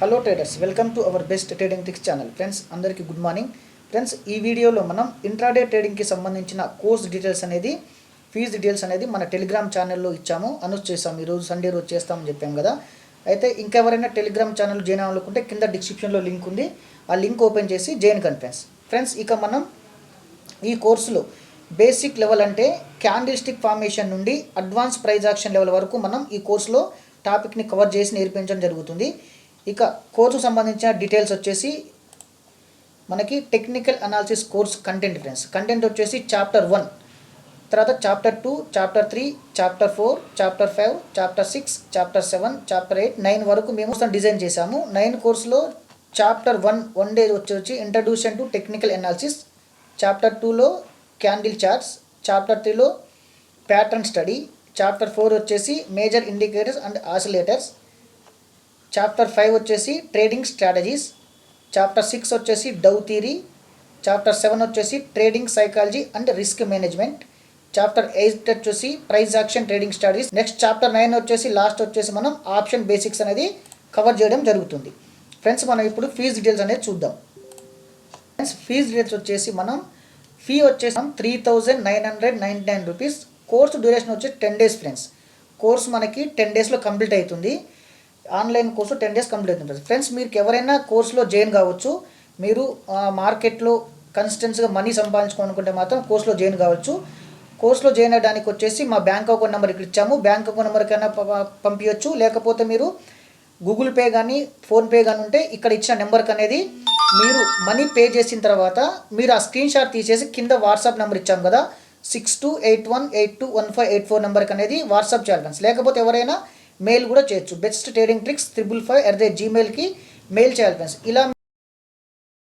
Hello traders, welcome to our best trading tricks channel. Friends అందరికీ good morning. Friends ఈ వీడియోలో మనం intraday ట్రేడింగ్కి సంబంధించిన కోర్స్ డీటెయిల్స్ అనేది, ఫీజ్ డీటెయిల్స్ అనేది మన టెలిగ్రామ్ ఛానల్లో ఇచ్చాము, అనౌన్స్ చేసాము. ఈరోజు సండే రోజు చేస్తామని చెప్పాం కదా. అయితే ఇంకెవరైనా టెలిగ్రామ్ ఛానల్ జాయిన్ అవ్వాలనుకుంటే కింద డిస్క్రిప్షన్లో లింక్ ఉంది, ఆ లింక్ ఓపెన్ చేసి జాయిన్ కండి ఫ్రెండ్స్. ఫ్రెండ్స్ ఇక మనం ఈ కోర్సులో బేసిక్ లెవెల్ అంటే క్యాండిల్ స్టిక్ ఫార్మేషన్ నుండి అడ్వాన్స్ ప్రైజ్ యాక్షన్ లెవెల్ వరకు మనం ఈ కోర్సులో టాపిక్ని కవర్ చేసి నేర్పించడం జరుగుతుంది. ఇక కోర్సుకు సంబంధించిన డీటెయిల్స్ వచ్చేసి మనకి technical analysis course content friends. Content వచ్చేసి చాప్టర్ 1, తర్వాత chapter 2, chapter 3, chapter 4, chapter 5, chapter 6, chapter 7, chapter 8, 9 వరకు మేము డిజైన్ చేశాము. 9 కోర్సులో చాప్టర్ 1 డే వచ్చి introduction to technical analysis, chapter 2లో క్యాండిల్ చార్ట్స్, చాప్టర్ 3లో ప్యాటర్న్ స్టడీ, చాప్టర్ 4 వచ్చేసి major indicators and oscillators, chapter 5 వచ్చేసి ట్రేడింగ్ స్ట్రాటజీస్, చాప్టర్ 6 వచ్చేసి డౌ థియరీ, చాప్టర్ 7 వచ్చేసి trading psychology and risk management, chapter 8 వచ్చేసి price action trading strategies. Next chapter 9 వచ్చేసి last వచ్చేసి మనం ఆప్షన్ బేసిక్స్ అనేది కవర్ చేయడం జరుగుతుంది. ఫ్రెండ్స్ మనం ఇప్పుడు ఫీజ్ డీటెయిల్స్ అనేది చూద్దాం. ఫ్రెండ్స్ ఫీజ్ డీటెయిల్స్ వచ్చేసి మనం ఫీ వచ్చేసి 3,999 రూపీస్. కోర్సు డ్యూరేషన్ వచ్చి 10 days ఫ్రెండ్స్. కోర్సు మనకి 10 daysలో కంప్లీట్ అవుతుంది. ఆన్లైన్ కోర్సు 10 days కంప్లీట్ అవుతుంది ఫ్రెండ్స్. మీరు ఎవరైనా కోర్సులో జాయిన్ కావచ్చు. మీరు మార్కెట్లో కన్సిస్టెన్సీగా మనీ సంపాదించుకోవాలనుకుంటే మాత్రం కోర్సులో జాయిన్ కావచ్చు. కోర్సులో జాయిన్ అవ్వడానికి వచ్చేసి మా బ్యాంక్ అకౌంట్ నెంబర్ ఇక్కడ ఇచ్చాము. బ్యాంక్ అకౌంట్ నెంబర్కైనా పంపించవచ్చు, లేకపోతే మీరు గూగుల్ పే కానీ ఫోన్పే కానీ ఉంటే ఇక్కడ ఇచ్చిన నెంబర్కి అనేది మీరు మనీ పే చేసిన తర్వాత మీరు ఆ స్క్రీన్ షాట్ తీసేసి కింద వాట్సాప్ నెంబర్ ఇచ్చాము కదా 6281821584 నెంబర్కి అనేది వాట్సాప్ చేయాలి ఫ్రెండ్స్. లేకపోతే ఎవరైనా మెయిల్ కూడా చేయొచ్చు. Best trading tricks 555@gmail.com mail చేయాలి ఫ్రెండ్స్. ఇలా